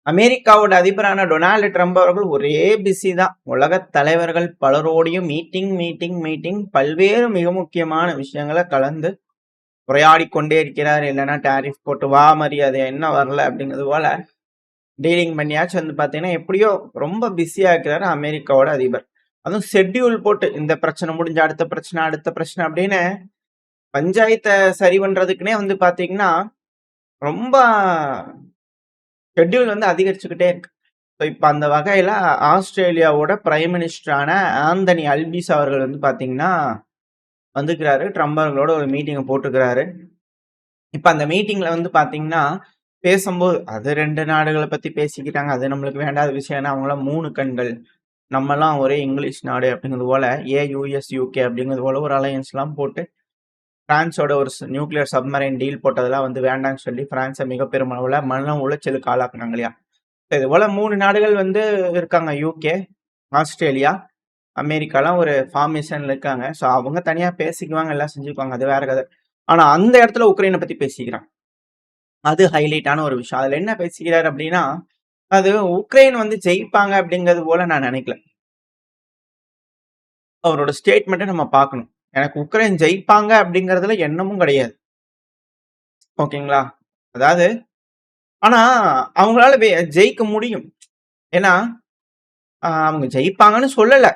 அமெரிக்காவோட அதிபரான Donald Trump அவர்கள் ஒரே பிஸி தான். உலகத் தலைவர்கள் பலரோடையும் மீட்டிங், மீட்டிங், மீட்டிங் பல்வேறு மிக முக்கியமான விஷயங்கள கலந்து உரையாடிக் கொண்டே இருக்கிறார். இல்லன்னா டாரிஃப் போட்டு வா மரியாதை என்ன வரல அப்படிங்கிறது போல டீலிங் பண்ணியாச்சும் வந்து பார்த்தீங்கன்னா, எப்படியோ ரொம்ப பிஸியா இருக்கிறாரு அமெரிக்காவோட அதிபர். அதுவும் ஷெட்யூல் போட்டு இந்த பிரச்சனை முடிஞ்ச அடுத்த பிரச்சனை, அடுத்த பிரச்சனை அப்படின்னு பஞ்சாயத்த சரி பண்றதுக்குன்னே வந்து பார்த்தீங்கன்னா, ரொம்ப ஷெட்யூல் வந்து அதிகரிச்சுக்கிட்டே இருக்கு. ஸோ இப்ப அந்த வகையில ஆஸ்திரேலியாவோட பிரைம் மினிஸ்டரான ஆந்தனி அல்பிஸ் அவர்கள் வந்து பார்த்தீங்கன்னா, வந்துருக்கிறாரு. ட்ரம்ப் அவர்களோட ஒரு மீட்டிங்க போட்டுருக்கிறாரு. இப்ப அந்த மீட்டிங்ல வந்து பார்த்தீங்கன்னா, பேசும்போது அது 2 நாடுகள பத்தி பேசிக்கிட்டாங்க. அது நம்மளுக்கு வேண்டாத விஷயம். ஏன்னா அவங்கலாம் 3 கண்கள். நம்மலாம் ஒரே இங்கிலீஷ் நாடு அப்படிங்கிறது போல, யுஎஸ், யுகே அப்படிங்கிறது போல ஒரு அலையன்ஸ்லாம் போட்டு, பிரான்ஸோட ஒரு நியூக்ளியர் சப்மரைன் டீல் போட்டதெல்லாம் வந்து வேண்டான்னு சொல்லி, பிரான்ஸ மிக பெருமளவுல மன உளைச்சலுக்கு ஆளாக்குனாங்க இல்லையா? இது போல 3 நாடுகள் வந்து இருக்காங்க. யுகே, ஆஸ்திரேலியா, அமெரிக்காலாம் ஒரு ஃபார்மேஷன்ல இருக்காங்க. ஸோ அவங்க தனியா பேசிக்குவாங்க, எல்லாம் செஞ்சுக்குவாங்க. அது வேற கதை. ஆனா அந்த இடத்துல உக்ரைன பத்தி பேசிக்கிறாங்க. அது ஹைலைட்டான ஒரு விஷயம். அதுல என்ன பேசிக்கிறாரு அப்படின்னா, அது உக்ரைன் வந்து ஜெயிப்பாங்க அப்படிங்கிறது போல நான் நினைக்கல. அவரோட ஸ்டேட்மெண்ட்ட நம்ம பார்க்கணும். எனக்கு உக்ரைன் ஜெயிப்பாங்க அப்படிங்கிறதுல எண்ணமும் கிடையாது. ஓகேங்களா? அதாவது ஆனா அவங்களால ஜெயிக்க முடியும். ஏன்னா, அவங்க ஜெயிப்பாங்கன்னு சொல்லல.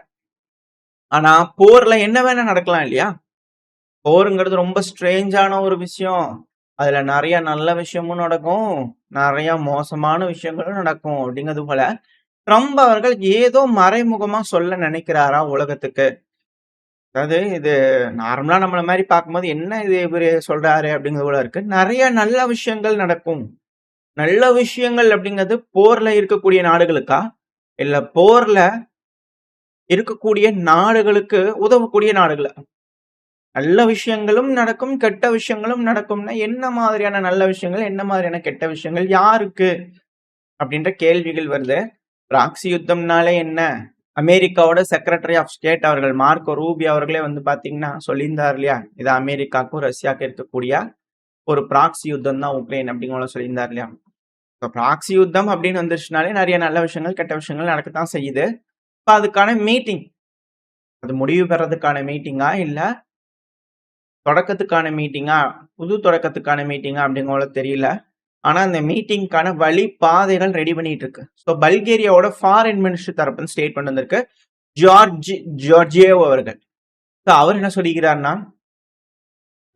ஆனா போர்ல என்ன வேணா நடக்கலாம் இல்லையா? போருங்கிறது ரொம்ப ஸ்ட்ரேஞ்சான ஒரு விஷயம். அதுல நெறைய நல்ல விஷயமும் நடக்கும். நெறைய மோசமான விஷயங்களும் நடக்கும் அப்படிங்கிறது போல, ட்ரம்ப் அவர்கள் ஏதோ மறைமுகமா சொல்ல நினைக்கிறாரா உலகத்துக்கு. அதாவது இது நார்மலா நம்மள மாரி பார்க்கும்போது, என்ன இது இவரு சொல்றாரு அப்படிங்கிறது போல இருக்கு. நெறைய நல்ல விஷயங்கள் நடக்கும். நல்ல விஷயங்கள் அப்படிங்கிறது போர்ல இருக்கக்கூடிய நாடுகளுக்கா? இல்ல போர்ல இருக்கக்கூடிய நாடுகளுக்கு உதவக்கூடிய நாடுகளா? நல்ல விஷயங்களும் நடக்கும், கெட்ட விஷயங்களும் நடக்கும்னா, என்ன மாதிரியான நல்ல விஷயங்கள், என்ன மாதிரியான கெட்ட விஷயங்கள், யாருக்கு? அப்படின்ற கேள்விகள் வருது. ப்ராக்ஸி யுத்தம்னாலே என்ன? அமெரிக்காவோட செக்ரட்டரி ஆஃப் ஸ்டேட் அவர்கள் மார்க்கோ ரூபியோ அவர்களே வந்து பார்த்தீங்கன்னா, சொல்லியிருந்தார் இல்லையா? இது அமெரிக்காவுக்கும், ரஷ்யாவுக்கும் இருக்கக்கூடிய ஒரு ப்ராக்ஸி யுத்தம் தான் உக்ரைன் அப்படிங்கிற சொல்லியிருந்தார் இல்லையா? இப்ப ப்ராக்ஸி யுத்தம் அப்படின்னு வந்துருச்சுனாலே நெறைய நல்ல விஷயங்கள், கெட்ட விஷயங்கள் நடக்கத்தான் செய்யுது. இப்ப அதுக்கான மீட்டிங், அது முடிவு பெறதுக்கான மீட்டிங்கா? இல்ல தொடக்கத்துக்கான மீட்டிங்கா? புது தொடக்கத்துக்கான மீட்டிங்கா? அப்படிங்கறது தெரியல. ஆனா அந்த மீட்டிங்க்கான வழி பாதைகள் ரெடி பண்ணிட்டு இருக்கு. ஸோ பல்கேரியாவோட ஃபாரின் மினிஸ்டர் தரப்புல ஸ்டேட்மெண்ட் வந்திருக்கு. ஜார்ஜியேவ் அவர்கள். ஸோ அவர் என்ன சொல்லிக்கிறாருன்னா,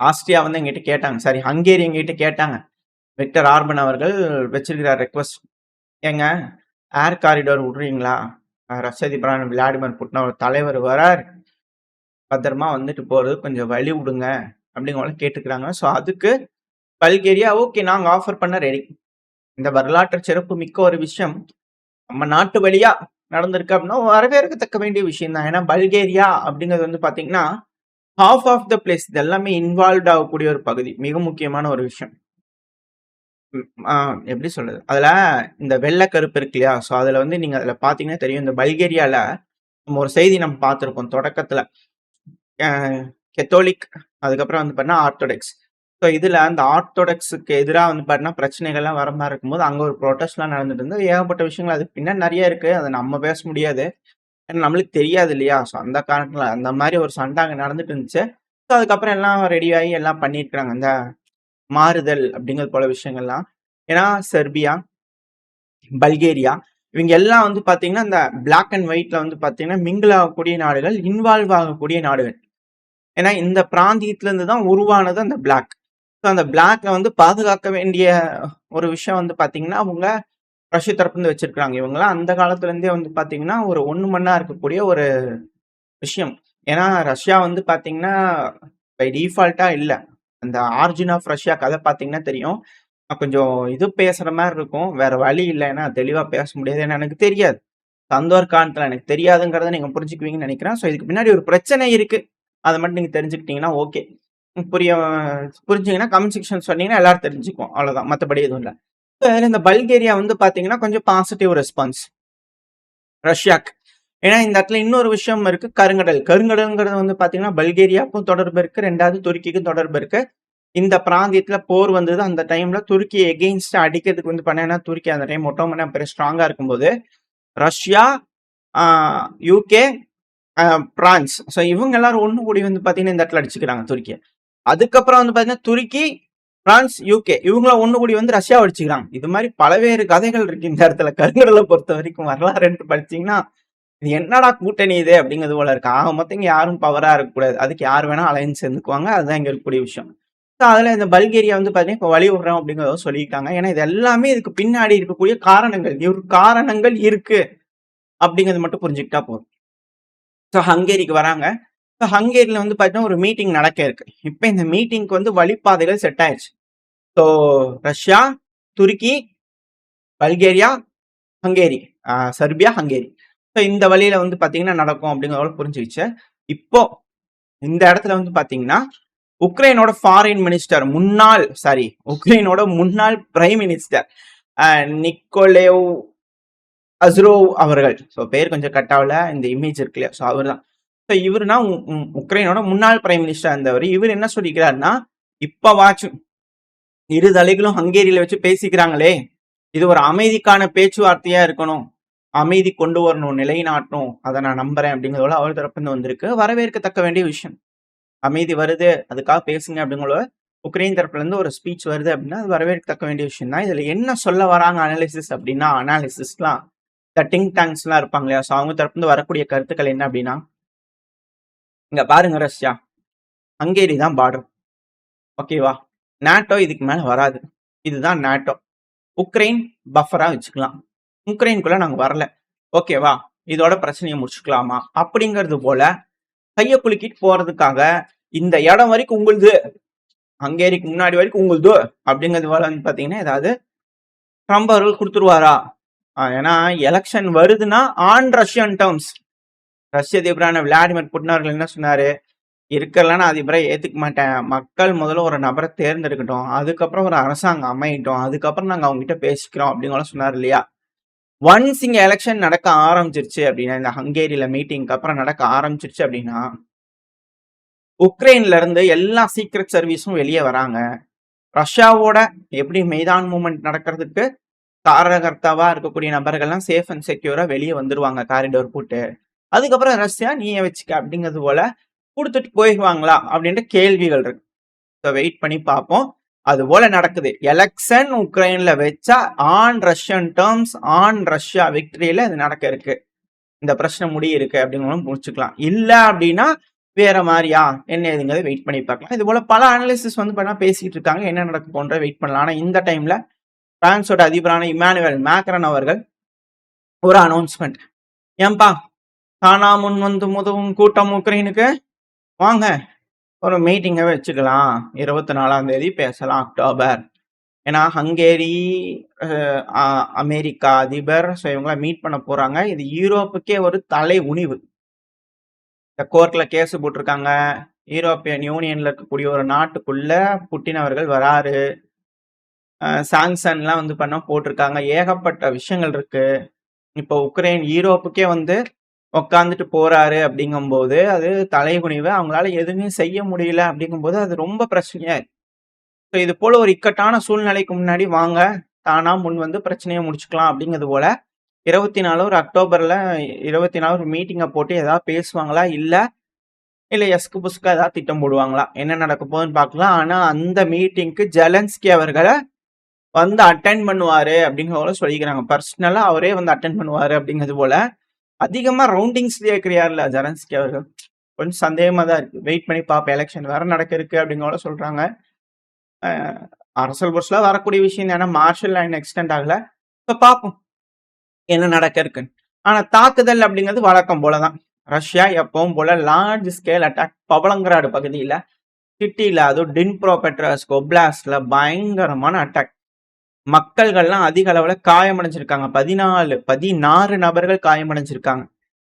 ஆஸ்திரியா வந்து எங்ககிட்ட கேட்டாங்க. சாரி, ஹங்கேரி எங்ககிட்ட கேட்டாங்க. விக்டர் ஆர்பன் அவர்கள் வச்சிருக்கிறார் ரெக்வெஸ்ட். ஏங்க ஏர் காரிடார் விடுறீங்களா? ரஷ்ய அதிபரான விளாடிமிர் புட்டின் அவர் தலைவர் வரார். பத்திரமா வந்துட்டு போறது கொஞ்சம் வழி விடுங்க அப்படிங்கிற கேட்டுக்கிறாங்க. ஸோ அதுக்கு பல்கேரியா ஓகே நாங்க ஆஃபர் பண்ண ரெடி. இந்த வரலாற்று சிறப்பு மிக்க ஒரு விஷயம் நம்ம நாட்டு வழியா நடந்திருக்கு அப்படின்னா வரவேற்கத்தக்க வேண்டிய விஷயம் தான். ஏன்னா பல்கேரியா அப்படிங்கிறது வந்து பாத்தீங்கன்னா ஹாஃப் ஆஃப் த பிளேஸ் இது எல்லாமே இன்வால்வ் ஆகக்கூடிய ஒரு பகுதி. மிக முக்கியமான ஒரு விஷயம். எப்படி சொல்றது? அதுல இந்த வெள்ளை கருப்பு இருக்கு இல்லையா? ஸோ அதுல வந்து நீங்க அதுல பாத்தீங்கன்னா தெரியும். இந்த பல்கேரியால நம்ம ஒரு செய்தி நம்ம பார்த்திருப்போம் தொடக்கத்துல. அ கத்தோலிக் அதுக்கப்புறம் வந்து பார்த்தீங்கன்னா ஆர்த்தோடாக்ஸ். ஸோ இதுல அந்த ஆர்த்தோடாக்ஸுக்கு எதிரா வந்து பார்த்தீங்கன்னா பிரச்சனைகள்லாம் வர மாரி இருக்கும்போது, அங்க ஒரு புரொட்டஸ்ட்லாம் நடந்துட்டு இருந்தது. ஏகப்பட்ட விஷயங்கள் அதுக்கு பின்னாடி நெறைய இருக்கு. அத நம்ம பேச முடியாது. ஏன்னா நம்மளுக்கு தெரியாது இல்லையா? ஸோ அந்த காரணத்துல அந்த மாரி ஒரு சண்டை அங்க நடந்துட்டு இருந்துச்சு. ஸோ அதுக்கப்புறம் எல்லாம் ரெடி ஆயி எல்லாம் பண்ணியிருக்காங்க. இந்த மாறுதல் அப்படிங்கிறது போல விஷயங்கள்லாம். ஏன்னா செர்பியா, பல்கேரியா இவங்க எல்லாம் வந்து பார்த்தீங்கன்னா, இந்த பிளாக் அண்ட் ஒயிட்ல வந்து பார்த்தீங்கன்னா, மிங்கிள் ஆகக்கூடிய நாடுகள், இன்வால்வ் ஆகக்கூடிய நாடுகள். ஏன்னா இந்த பிராந்தியத்துல இருந்து தான் உருவானது அந்த பிளாக். ஸோ அந்த பிளாக்க வந்து பாதுகாக்க வேண்டிய ஒரு விஷயம் வந்து பார்த்தீங்கன்னா, அவங்க ரஷ்ய தரப்புலருந்து வச்சிருக்காங்க. இவங்கலாம் அந்த காலத்துல இருந்தே வந்து பார்த்தீங்கன்னா, ஒரு ஒண்ணு மண்ணா இருக்கக்கூடிய ஒரு விஷயம். ஏன்னா ரஷ்யா வந்து பார்த்தீங்கன்னா, பை டிஃபால்ட்டா இல்ல. அந்த ஆரிஜின் ஆஃப் ரஷ்யா கதை பார்த்தீங்கன்னா தெரியும். கொஞ்சம் இது பேசுற மாரி இருக்கும். வேற வழி இல்ல. ஏன்னா தெளிவா பேச முடியாது. ஏன்னா எனக்கு தெரியாது. அந்த ஒரு காரணத்துல எனக்கு தெரியாதுங்கிறத நீங்க புரிஞ்சுக்குவீங்கன்னு நெனைக்கிறேன். ஸோ இதுக்கு பின்னாடி ஒரு பிரச்சனை இருக்கு. அத மட்டும் நீங்க தெரிஞ்சுக்கிட்டீங்கன்னா ஓகே. புரிஞ்சீங்கன்னா கமெண்ட் செக்ஷன் சொன்னீங்கன்னா எல்லாரும் தெரிஞ்சுக்குவோம். அவ்வளவுதான். மத்தபடி எதுவும் இல்ல. இப்ப இந்த பல்கேரியா வந்து பார்த்தீங்கன்னா, கொஞ்சம் பாசிட்டிவ் ரெஸ்பான்ஸ் ரஷ்யாக்கு. ஏன்னா இந்த இடத்துல இன்னொரு விஷயம் இருக்கு. கருங்கடல். கருங்கடல்ங்கிறது வந்து பார்த்தீங்கன்னா, பல்கேரியாவுக்கும் தொடர்பு இருக்கு. 2வது துருக்கிக்கும் தொடர்பு இருக்கு. இந்த பிராந்தியத்துல போர் வந்தது. அந்த டைம்ல துருக்கி எகெயின்ஸ்ட் அடிக்கிறதுக்கு வந்து பண்ணா, துருக்கி அந்த டைம் ஒட்டோமன் பெரிய ஸ்ட்ராங்கா இருக்கும்போது ரஷ்யா, யூகே, பிரான்ஸ், ஸோ இவங்க எல்லாரும் ஒண்ணு கூடி வந்து பாத்தீங்கன்னா இந்த இடத்துல அடிச்சுக்கிறாங்க துருக்கிய. அதுக்கப்புறம் வந்து பாத்தீங்கன்னா துருக்கி, பிரான்ஸ், யூகே இவங்கள ஒண்ணு கூடி வந்து ரஷ்யா அடிச்சுக்கிறாங்க. இது மாதிரி பலவேறு கதைகள் இருக்கு இந்த இடத்துல. கருங்கடலை பொறுத்த வரைக்கும் வரலாறு படிச்சீங்கன்னா இது என்னடா கூட்டணி இது அப்படிங்கிறது போல இருக்கு. ஆக மொத்தம் இங்க யாரும் பவரா இருக்கக்கூடாது. அதுக்கு யார் வேணா அலையன்ஸ் சேர்ந்துக்குவாங்க. அதுதான் இங்க இருக்கக்கூடிய விஷயம். ஸோ அதுல இந்த பல்கேரியா வந்து பாத்தீங்கன்னா இப்ப வழி விடுறோம் அப்படிங்கிறத சொல்லியிருக்காங்க. ஏன்னா இது எல்லாமே இதுக்கு பின்னாடி இருக்கக்கூடிய காரணங்கள், காரணங்கள் இருக்கு அப்படிங்கிறது மட்டும் புரிஞ்சுக்கிட்டா போதும். ஸோ ஹங்கேரிக்கு வராங்க. ஸோ ஹங்கேரியில வந்து பாத்தீங்கன்னா ஒரு மீட்டிங் நடக்க இருக்கு. இப்ப இந்த மீட்டிங்க்கு வந்து வழிப்பாதைகள் செட் ஆயிடுச்சு. ஸோ ரஷ்யா, துருக்கி, Bulgaria, Hungary, Serbia, Hungary, so இந்த வழியில வந்து பாத்தீங்கன்னா நடக்கும் அப்படிங்கிறத புரிஞ்சுக்கிச்சு. இப்போ இந்த இடத்துல வந்து பாத்தீங்கன்னா உக்ரைனோட ஃபாரின் மினிஸ்டர் உக்ரைனோட முன்னாள் பிரைம் மினிஸ்டர் நிக்கோலேவ் அஸ்ரோவ் அவர்கள், ஸோ பேர் கொஞ்சம் கட்டாவில் இந்த இமேஜ் இருக்கு இல்லையா, ஸோ அவர் தான். ஸோ இவருனா உக்ரைனோட முன்னாள் பிரைம் மினிஸ்டர் இருந்தவர். இவர் என்ன சொல்லிக்கிறாருன்னா, இப்பவாச்சும் இரு தலைகளும் ஹங்கேரியில வச்சு பேசிக்கிறாங்களே, இது ஒரு அமைதிக்கான பேச்சுவார்த்தையா இருக்கணும், அமைதி கொண்டு வரணும், நிலைநாட்டணும், அதை நான் நம்புறேன் அப்படிங்கிறதோட அவர் தரப்புன்னு வந்திருக்கு. வரவேற்கத்தக்க வேண்டிய விஷயம். அமைதி வருது, அதுக்காக பேசுங்க அப்படிங்கிற உக்ரைன் தரப்புல இருந்து ஒரு ஸ்பீச் வருது அப்படின்னா அது வரவேற்கத்தக்க வேண்டிய விஷயம் தான். இதுல என்ன சொல்ல வராங்க அனாலிசிஸ் அப்படின்னா, அனாலிசிஸ்லாம் திங்க் டேங்க்ஸ்லாம் இருப்பாங்க இல்லையா, ஸோ அவங்க தரப்புல இருந்து வரக்கூடிய கருத்துக்கள் என்ன அப்படின்னா, இங்க பாருங்க ரஷ்யா, ஹங்கேரி தான் பார்டர், ஓகேவா, நாட்டோ இதுக்கு மேல வராது, இதுதான் நாட்டோ, உக்ரைன் பஃபரா வச்சுக்கலாம், உக்ரைனுக்குள்ள நாங்க வரல, ஓகேவா, இதோட பிரச்சனையை முடிச்சுக்கலாமா அப்படிங்கிறது போல கைய குலுக்கிட்டு போறதுக்காக இந்த இடம் வரைக்கும் உங்களுது, ஹங்கேரிக்கு முன்னாடி வரைக்கும் உங்களுது அப்படிங்கிறது போல வந்து பாத்தீங்கன்னா ஏதாவது ட்ரம்ப் அவர்கள் கொடுத்துருவாரா? ஏன்னா எலெக்ஷன் வருதுன்னா ஆன் ரஷ்யன் டேர்ம்ஸ். ரஷ்ய அதிபரான விளாடிமிர் புட்டின் அவர்கள் என்ன சொன்னாரு, இருக்கிறலாம் நான் அதிபரை ஏத்துக்க மாட்டேன், மக்கள் முதல்ல ஒரு நபரை தேர்ந்தெடுக்கட்டும், அதுக்கப்புறம் ஒரு அரசாங்கம் அமையட்டும், அதுக்கப்புறம் நாங்க அவங்க கிட்ட பேசிக்கிறோம் அப்படிங்கிற சொன்னார் இல்லையா. ஒன்ஸ் இங்க எலெக்ஷன் நடக்க ஆரம்பிச்சிருச்சு அப்படின்னா, இந்த ஹங்கேரியில மீட்டிங்க்கு அப்புறம் நடக்க ஆரம்பிச்சிருச்சு அப்படின்னா, உக்ரைன்ல இருந்து எல்லா சீக்ரெட் சர்வீஸும் வெளியே வராங்க. ரஷ்யாவோட எப்படி மெய்தான் மூவ்மெண்ட் நடக்கிறதுக்கு காரணகர்த்தாவா இருக்கக்கூடிய நபர்கள்லாம் சேஃப் அண்ட் செக்யூரா வெளியே வந்துருவாங்க காரிடோர் போட்டு. அதுக்கப்புறம் ரஷ்யா நீயே வச்சுக்க அப்படிங்கிறது போல கொடுத்துட்டு போயிடுவாங்களா அப்படின்ற கேள்விகள் இருக்கு. வெயிட் பண்ணி பார்ப்போம். அது போல நடக்குது. எலெக்ஷன் உக்ரைன்ல வச்சா on Russian terms, on Russia விக்டரியில இது நடக்க இருக்கு. இந்த பிரச்சனை முடியிருக்கு அப்படிங்கிறத முடிச்சுக்கலாம். இல்ல அப்படின்னா வேற மாதிரியா என்ன ஏதுங்கிறத வெயிட் பண்ணி பார்க்கலாம். இது போல பல அனாலிசிஸ் வந்து பண்ணா பேசிட்டு இருக்காங்க. என்ன நடக்க போன்ற வெயிட் பண்ணலாம். ஆனா இந்த டைம்ல பிரான்ஸோட அதிபரான இமானுவேல் மேக்ரன் அவர்கள் ஒரு அனௌன்ஸ்மெண்ட், ஏன்பா தானா முன் வந்து உதவும் கூட்டம் உக்ரைனுக்கு வாங்க ஒரு மீட்டிங்கை வச்சுக்கலாம், 24ஆம் தேதி பேசலாம் அக்டோபர். ஏன்னா ஹங்கேரி, அமெரிக்கா அதிபர், ஸோ இவங்களாம் மீட் பண்ண போறாங்க. இது யூரோப்புக்கே ஒரு தலை உணிவு. இந்த கோர்ட்ல கேஸ் போட்டிருக்காங்க. யூரோப்பியன் யூனியன்ல இருக்கக்கூடிய ஒரு நாட்டுக்குள்ள புட்டின் அவர்கள் வராரு, சாங்ஷன்லாம் வந்து பண்ண போட்டிருக்காங்க. ஏகப்பட்ட விஷயங்கள் இருக்கு. இப்போ உக்ரைன் யூரோப்புக்கே வந்து உட்காந்துட்டு போறாரு அப்படிங்கும்போது அது தலைகுனிவு, அவங்களால எதுவுமே செய்ய முடியல அப்படிங்கும்போது அது ரொம்ப பிரச்சனையா இருக்கு. இது போல ஒரு இக்கட்டான சூழ்நிலைக்கு முன்னாடி வாங்க தானா முன் வந்து பிரச்சனையை முடிச்சுக்கலாம் அப்படிங்கிறது போல 24 ஒரு அக்டோபர்ல 24 ஒரு மீட்டிங்கை போட்டு ஏதாவது பேசுவாங்களா, இல்ல எஸ்கு புஸ்கா ஏதாவது திட்டம் போடுவாங்களா, என்ன நடக்க போகுதுன்னு பார்க்கலாம். ஆனா அந்த மீட்டிங்க்கு ஜெலன்ஸ்கி அவர்களை வந்து அட்டென்ட் பண்ணுவாரு அப்படிங்கிற சொல்லிக்கிறாங்க. பர்சனலா அவரே வந்து அட்டென்ட் பண்ணுவாரு அப்படிங்கிறது போல. அதிகமா ரவுண்டிங்ஸ்லயே இருக்கிறார்ல ஜெலன்ஸ்கி அவர்கள், கொஞ்சம் சந்தேகமா தான் இருக்கு. வெயிட் பண்ணி பார்ப்போம். எலெக்ஷன் வேற நடக்க இருக்கு அப்படிங்கிற சொல்றாங்க. அரசல் புரசலா வரக்கூடிய விஷயம், ஏன்னா மார்ஷல் லைன் எக்ஸ்டெண்ட் ஆகல. இப்போ பார்ப்போம் என்ன நடக்க இருக்குன்னு. ஆனா தாக்குதல் அப்படிங்கிறது வழக்கம் போலதான். ரஷ்யா எப்பவும் போல லார்ஜ் ஸ்கேல் அட்டாக் பவளங்கிராடு பகுதியில சிட்டியில, அதுவும் டின்ப்ரோ பெட்ராஸ்க் ஒப்லாஸ்ட்ல பயங்கரமான அட்டாக். மக்கள்கள்லாம் அதிக அளவுல காயமடைஞ்சிருக்காங்க. 16 நபர்கள் காயமடைஞ்சிருக்காங்க.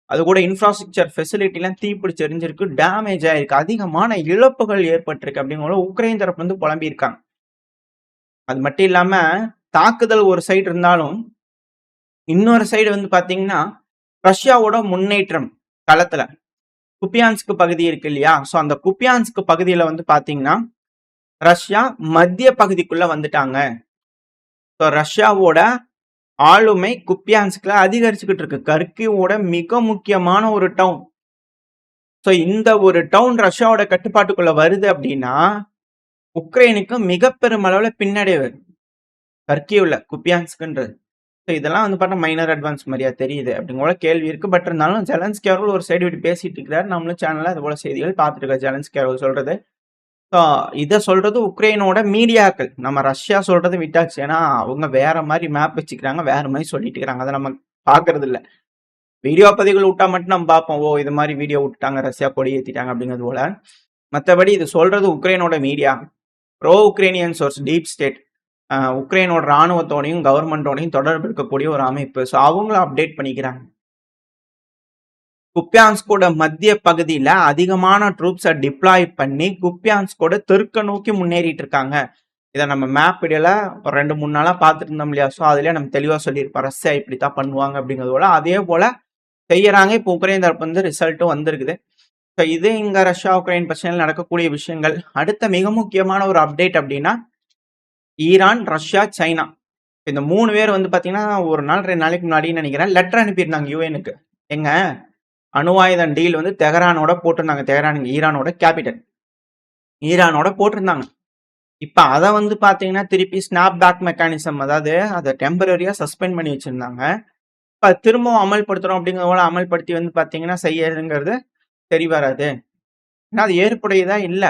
அது கூட இன்ஃப்ராஸ்ட்ரக்சர் ஃபெசிலிட்டி எல்லாம் தீப்பிடிச்சு எரிஞ்சிருக்கு, டேமேஜ் ஆயிருக்கு, அதிகமான இழப்புகள் ஏற்பட்டிருக்கு அப்படிங்கிற உக்ரைன் தரப்பு வந்து புலம்பியிருக்காங்க. அது மட்டும் இல்லாம தாக்குதல் ஒரு சைடு இருந்தாலும் இன்னொரு சைடு வந்து பாத்தீங்கன்னா ரஷ்யாவோட முன்னேற்றம் களத்துல குப்பியான்ஸ்க் பகுதி இருக்கு இல்லையா, சோ அந்த குப்பியான்ஸ்க் பகுதியில வந்து பாத்தீங்கன்னா ரஷ்யா மத்திய பகுதிக்குள்ள வந்துட்டாங்க. ஸோ ரஷ்யாவோட ஆளுமை குப்பியான்ஸ்க்ல அதிகரிச்சுக்கிட்டு இருக்கு. கர்கிவோட மிக முக்கியமான ஒரு டவுன். ஸோ இந்த ஒரு டவுன் ரஷ்யாவோட கட்டுப்பாட்டுக்குள்ள வருது அப்படின்னா, உக்ரைனுக்கு மிக பெருமளவுல பின்னடைவு. கர்கிவ்ல குப்பியான்ஸ்க்ன்றது. ஸோ இதெல்லாம் வந்து பார்த்தா மைனர் அட்வான்ஸ் மாரியா தெரியுது அப்படிங்கிற போல கேள்வி இருக்கு. பட் இருந்தாலும் ஜெலன்ஸ்கி அவர்கள் ஒரு சைடு விட்டு பேசிட்டு இருக்கிறார். நம்மளும் சேனல்ல அது போல செய்திகள் பார்த்துட்டு இருக்கோம் ஜெலன்ஸ்கி அவர்கள் சொல்றது. ஸோ இத சொல்றது உக்ரைனோட மீடியாக்கள். நம்ம ரஷ்யா சொல்றத விட்டாச்சு. ஏன்னா அவங்க வேற மாரி மேப் வச்சுக்கிறாங்க. வேற மாரி சொல்லிட்டு இருக்காங்க. அத நம்ம பார்க்கறது இல்ல. வீடியோ பதிவுகள் விட்டா மட்டும் நம்ம பார்ப்போம். ஓ! இது மாரி வீடியோ விட்டுட்டாங்க. ரஷ்யா கொடி ஏத்திட்டாங்க அப்படிங்கிறது போல. மத்தபடி இது சொல்றது உக்ரைனோட media. Pro Ukrainian source deep state. உக்ரைனோட ராணுவத்தோடையும், கவர்மெண்டோடையும் தொடர்பு இருக்கக்கூடிய ஒரு அமைப்பு. ஸோ அவங்களும் அப்டேட் பண்ணிக்கிறாங்க. குப்பியான்ஸ்கோட மத்திய பகுதியில அதிகமான ட்ரூப்ஸ டிப்ளாய் பண்ணி குப்பியான்ஸ்கோட தெற்க நோக்கி முன்னேறிட்டு இருக்காங்க. இத நம்ம மேப் வீடியோல ஒரு 2, 3 நாளா பார்த்துட்டு இருந்தோம் இல்லையா? ஸோ அதிலேயே நம்ம தெளிவா சொல்லியிருப்போம். ரஷ்யா இப்படித்தான் பண்ணுவாங்க அப்படிங்கிறது போல. அதே போல செய்யறாங்க. இப்போ உக்ரைன் தரப்பு வந்து ரிசல்ட்டும் வந்திருக்குது. ஸோ இது இங்க ரஷ்யா, உக்ரைன் பிரச்சனையில் நடக்கக்கூடிய விஷயங்கள். அடுத்த மிக முக்கியமான ஒரு அப்டேட் அப்படின்னா, ஈரான், ரஷ்யா, சைனா. இந்த 3 பேர் வந்து பார்த்தீங்கன்னா, ஒரு நாள் 2 நாளைக்கு முன்னாடின்னு நினைக்கிறேன், லெட்டர் அனுப்பியிருந்தாங்க யுஎன்னுக்கு. ஏங்க அணு ஆயுதம் டீல் வந்து தெஹ்ரானோட போட்டிருந்தாங்க. Tehran ஈரானோட capital. ஈரானோட போட்டிருந்தாங்க. இப்ப அத வந்து பார்த்தீங்கன்னா, திருப்பி ஸ்னாப் பேக் மெக்கானிசம் அதாவது அத டெம்பரரியா சஸ்பெண்ட் பண்ணி வச்சிருந்தாங்க. இப்ப திரும்பவும் அமல்படுத்துறோம் அப்படிங்கிறத போல அமல்படுத்தி வந்து பார்த்தீங்கன்னா, செய்யறதுங்கிறது சரி வராது. ஏன்னா அது ஏற்புடையதா இல்ல.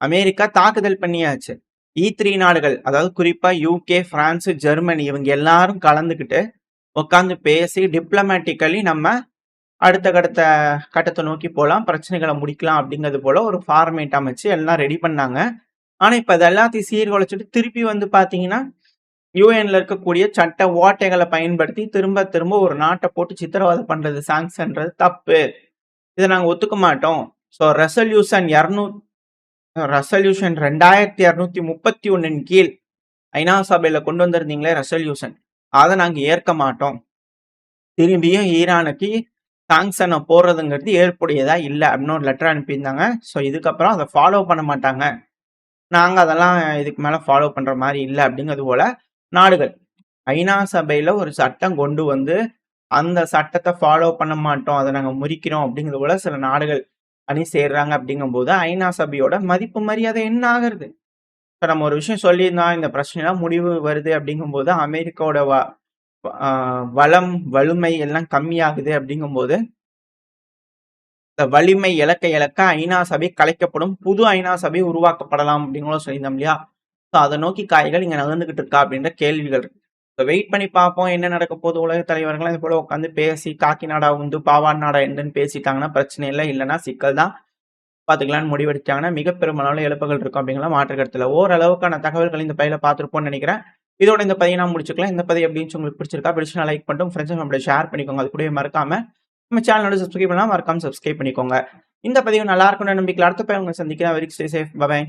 அமெரிக்கா தாக்குதல் பண்ணியாச்சு. E3 நாடுகள் அதாவது குறிப்பா யுகே, பிரான்ஸ், ஜெர்மனி இவங்க எல்லாரும் கலந்துக்கிட்டு உட்கார்ந்து பேசி டிப்ளமேட்டிக்கலி நம்ம அடுத்த கட்டத்தை நோக்கி போலாம். பிரச்சனைகள முடிக்கலாம் அப்படிங்கிறது போல ஒரு ஃபார்மேட் அமைச்சு எல்லாம் ரெடி பண்ணாங்க. ஆனா இப்ப அது எல்லாத்தையும் சீர்குலைச்சுட்டு திருப்பி வந்து பார்த்தீங்கன்னா, யுஎன்ல இருக்கக்கூடிய சட்ட ஓட்டைகள பயன்படுத்தி திரும்ப திரும்ப ஒரு நாட்ட போட்டு சித்திரவதை பண்றது, சாங்ஷன்றது தப்பு. இத நாங்க ஒத்துக்க மாட்டோம். ஸோ ரெசல்யூஷன் 2231 கீழ் ஐநா சபையில கொண்டு வந்திருந்தீங்களே ரெசல்யூஷன். அத நாங்க ஏற்க மாட்டோம். திரும்பியும் ஈரானுக்கு சாங்ஷன போடுறதுங்கிறது ஏற்புடையதா இல்ல அப்படின்னு ஒரு லெட்டர் அனுப்பியிருந்தாங்க. ஸோ இதுக்கப்புறம் அத ஃபாலோ பண்ண மாட்டாங்க. நாங்க அதெல்லாம் இதுக்கு மேல ஃபாலோ பண்ற மாரி இல்ல அப்படிங்கிறது போல நாடுகள். ஐநா சபையில ஒரு சட்டம் கொண்டு வந்து அந்த சட்டத்த ஃபாலோ பண்ண மாட்டோம். அத நாங்க முறிக்கிறோம் அப்படிங்கிறது போல சில நாடுகள் அணி சேர்றாங்க அப்படிங்கும்போது, ஐநா சபையோட மதிப்பு மரியாதை என்ன ஆகுறது? இப்ப நம்ம ஒரு விஷயம் சொல்லியிருந்தோம். இந்த பிரச்சனைலாம் முடிவு வருது அப்படிங்கும்போது, அமெரிக்காவோட வலிமை எல்லாம் கம்மியாகுது அப்படிங்கும்போது, இந்த வலிமை இழக்க இழக்க ஐநா சபை கலைக்கப்படும். புது ஐநா சபை உருவாக்கப்படலாம் அப்படின்னு சொல்லியிருந்தோம் இல்லையா? ஸோ அத நோக்கி காய்கள் இங்க நகர்ந்துகிட்டு இருக்கா அப்படின்ற கேள்விகள் இருக்கு. வெயிட் பண்ணி பார்ப்போம் என்ன நடக்க போகுது. உலக தலைவர்கள்லாம் இது போல உட்காந்து பேசி காக்கி நாடா உண்டு, பாவான் நாடா என்னன்னு பேசிட்டாங்கன்னா பிரச்சனை இல்ல. இல்லன்னா சிக்கல் தான். பார்த்துக்கலாம்னு முடிவெடுத்தாங்கன்னா மிக பெருமளவுல இழப்புகள் இருக்கும் அப்படிங்கிற மாற்று கருத்துல. ஓரளவுக்கான தகவல்கள் இந்த பதிவுல பார்த்திருப்போம்னு நினைக்கிறேன். இதோட இந்த பதிவை நான் முடிச்சுக்கலாம். இந்த பதிவு எப்படி இருந்துச்சு உங்களுக்கு பிடிச்சிருக்கா? பிடிச்சுனா லைக் பண்ணிட்டு ஃப்ரெண்ட்ஸ் நம்மள ஷேர் பண்ணிக்கோங்க. அது கூடவே மறக்காம நம்ம சேனலோட சப்ஸ்கிரைப் பண்ணாம மறக்காம சப்ஸ்கிரைப் பண்ணிக்கோங்க. இந்த பதிவு நல்லா இருக்கும்னு நம்பிக்கையில அடுத்த பதிவு உங்களை சந்திக்கிறேன். Very stay safe. பை.